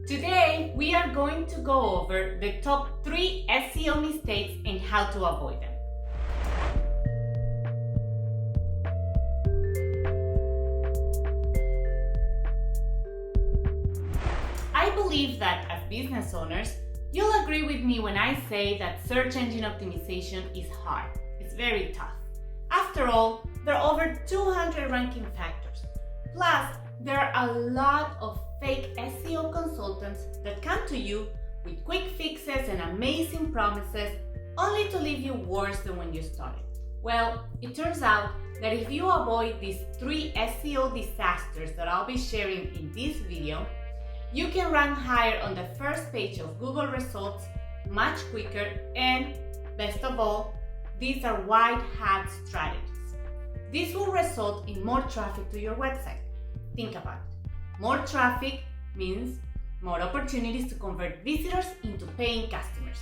Today, we are going to go over the top 3 SEO mistakes and how to avoid them. I believe that as business owners, you'll agree with me when I say that search engine optimization is hard. It's very tough. After all, there are over 200 ranking factors. Plus, there are a lot of fake SEO consultants that come to you with quick fixes and amazing promises only to leave you worse than when you started. Well, it turns out that if you avoid these 3 SEO disasters that I'll be sharing in this video, you can rank higher on the first page of Google results much quicker, and best of all, these are white hat strategies. This will result in more traffic to your website. Think about it. More traffic means more opportunities to convert visitors into paying customers.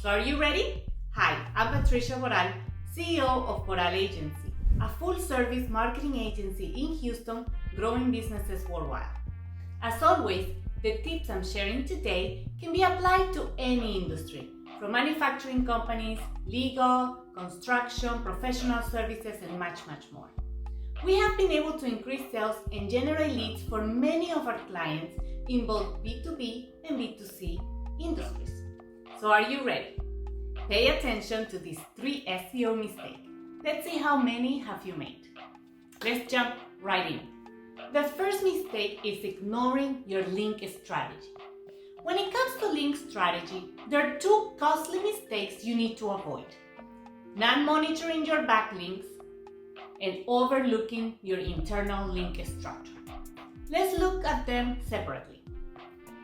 So are you ready? Hi, I'm Patricia Boral, CEO of Boral Agency, a full-service marketing agency in Houston, growing businesses worldwide. As always, the tips I'm sharing today can be applied to any industry, from manufacturing companies, legal, construction, professional services, and much more. We have been able to increase sales and generate leads for many of our clients in both B2B and B2C industries. So are you ready? Pay attention to these 3 SEO mistakes. Let's see how many have you made. Let's jump right in. The first mistake is ignoring your link strategy. When it comes to link strategy, there are 2 costly mistakes you need to avoid: non-monitoring your backlinks and overlooking your internal link structure. Let's look at them separately.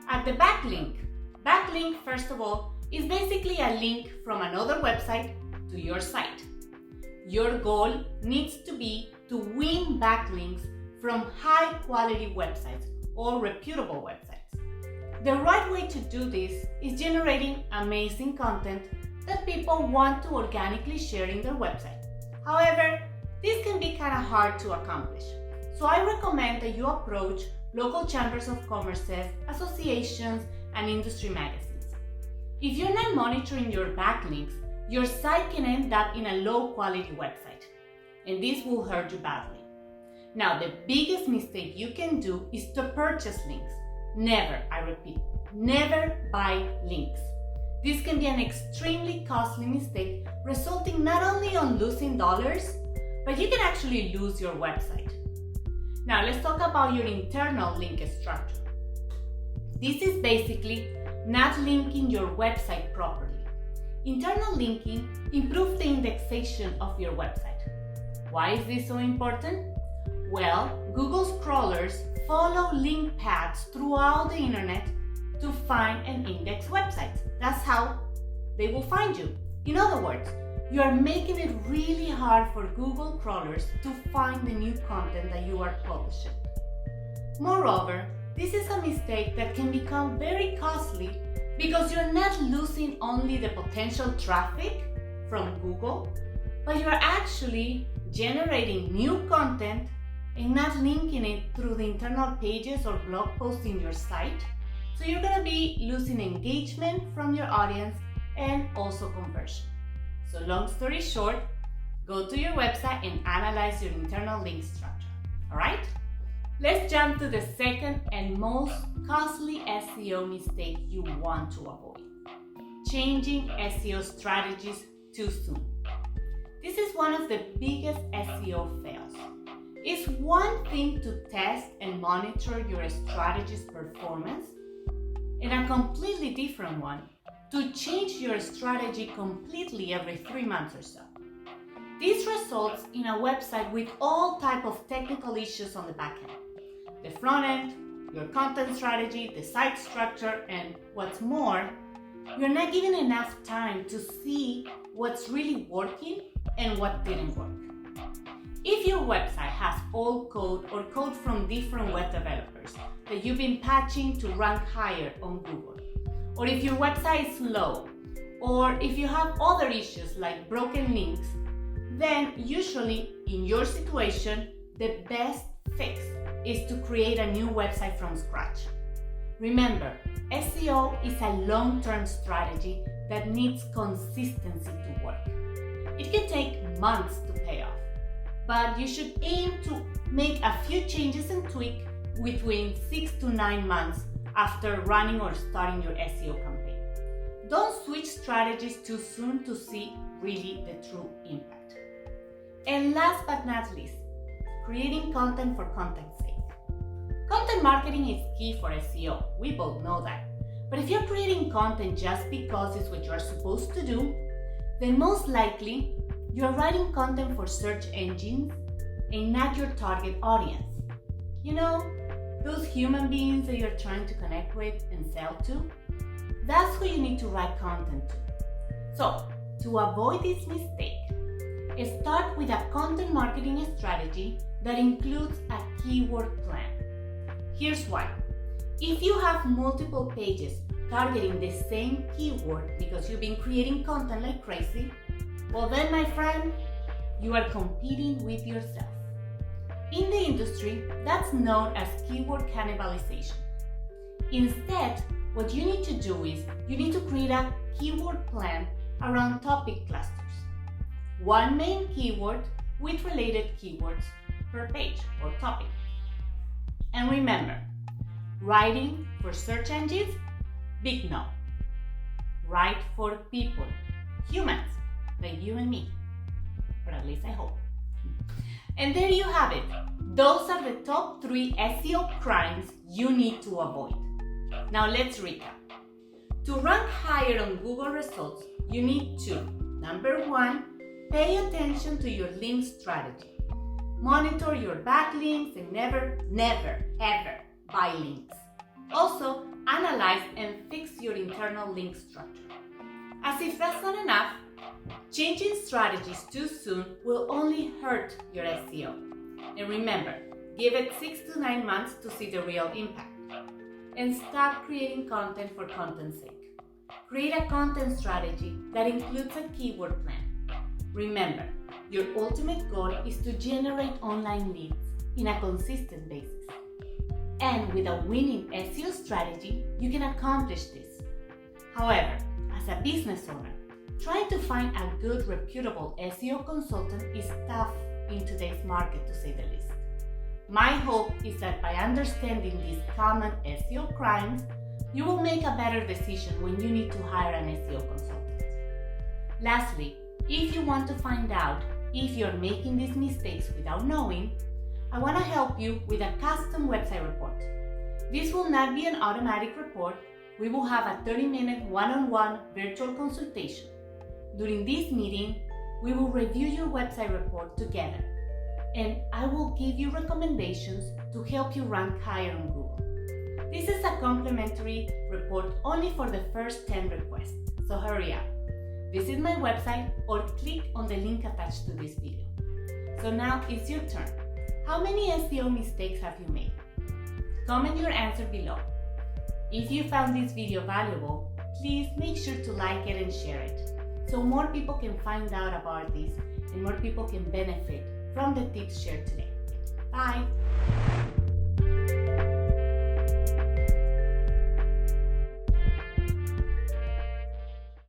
At the backlink, first of all, is basically a link from another website to your site. Your goal needs to be to win backlinks from high-quality websites or reputable websites. The right way to do this is generating amazing content that people want to organically share in their website. However, this can be kind of hard to accomplish. So I recommend that you approach local chambers of commerces, associations, and industry magazines. If you're not monitoring your backlinks, your site can end up in a low-quality website, and this will hurt you badly. Now, the biggest mistake you can do is to purchase links. Never, I repeat, never buy links. This can be an extremely costly mistake, resulting not only on losing dollars, but you can actually lose your website. Now, let's talk about your internal link structure. This is basically not linking your website properly. Internal linking improves the indexation of your website. Why is this so important? Well, Google's crawlers follow link paths throughout the internet to find and index websites. That's how they will find you. In other words, you are making it really hard for Google crawlers to find the new content that you are publishing. Moreover, this is a mistake that can become very costly because you're not losing only the potential traffic from Google, but you're actually generating new content and not linking it through the internal pages or blog posts in your site. So you're going to be losing engagement from your audience and also conversion. So long story short, go to your website and analyze your internal link structure. All right? Let's jump to the second and most costly SEO mistake you want to avoid: changing SEO strategies too soon. This is one of the biggest SEO fails. It's one thing to test and monitor your strategy's performance, and a completely different one to change your strategy completely every 3 months or so. This results in a website with all types of technical issues on the back end: the front end, your content strategy, the site structure, and what's more, you're not given enough time to see what's really working and what didn't work. If your website has old code or code from different web developers that you've been patching to rank higher on Google, or if your website is slow, or if you have other issues like broken links, then usually in your situation, the best fix is to create a new website from scratch. Remember, SEO is a long-term strategy that needs consistency to work. It can take months to pay off, but you should aim to make a few changes and tweak between 6 to 9 months after running or starting your SEO campaign. Don't switch strategies too soon to see really the true impact. And last but not least, creating content for content's sake. Content marketing is key for SEO, we both know that. But if you're creating content just because it's what you're supposed to do, then most likely you're writing content for search engines and not your target audience. You know, those human beings that you're trying to connect with and sell to? That's who you need to write content to. So, to avoid this mistake, start with a content marketing strategy that includes a keyword plan. Here's why. If you have multiple pages targeting the same keyword because you've been creating content like crazy, well then, my friend, you are competing with yourself. In the industry, that's known as keyword cannibalization. Instead, what you need to do is you need to create a keyword plan around topic clusters. One main keyword with related keywords per page or topic. And remember, writing for search engines? Big no. Write for people, humans, like you and me. Or at least I hope. And there you have it. Those are the top 3 SEO crimes you need to avoid. Now let's recap. To rank higher on Google results, you need to, number 1, pay attention to your link strategy. Monitor your backlinks and never, ever buy links. Also, analyze and fix your internal link structure. As if that's not enough, changing strategies too soon will only hurt your SEO. And remember, give it 6 to 9 months to see the real impact. And stop creating content for content's sake. Create a content strategy that includes a keyword plan. Remember, your ultimate goal is to generate online leads in a consistent basis. And with a winning SEO strategy, you can accomplish this. However, as a business owner, trying to find a good, reputable SEO consultant is tough in today's market, to say the least. My hope is that by understanding these common SEO crimes, you will make a better decision when you need to hire an SEO consultant. Lastly, if you want to find out if you're making these mistakes without knowing, I want to help you with a custom website report. This will not be an automatic report. We will have a 30-minute one-on-one virtual consultation. During this meeting, we will review your website report together, and I will give you recommendations to help you rank higher on Google. This is a complimentary report only for the first 10 requests, so hurry up. Visit my website or click on the link attached to this video. So now it's your turn. How many SEO mistakes have you made? Comment your answer below. If you found this video valuable, please make sure to like it and share it so more people can find out about this and more people can benefit from the tips shared today. Bye!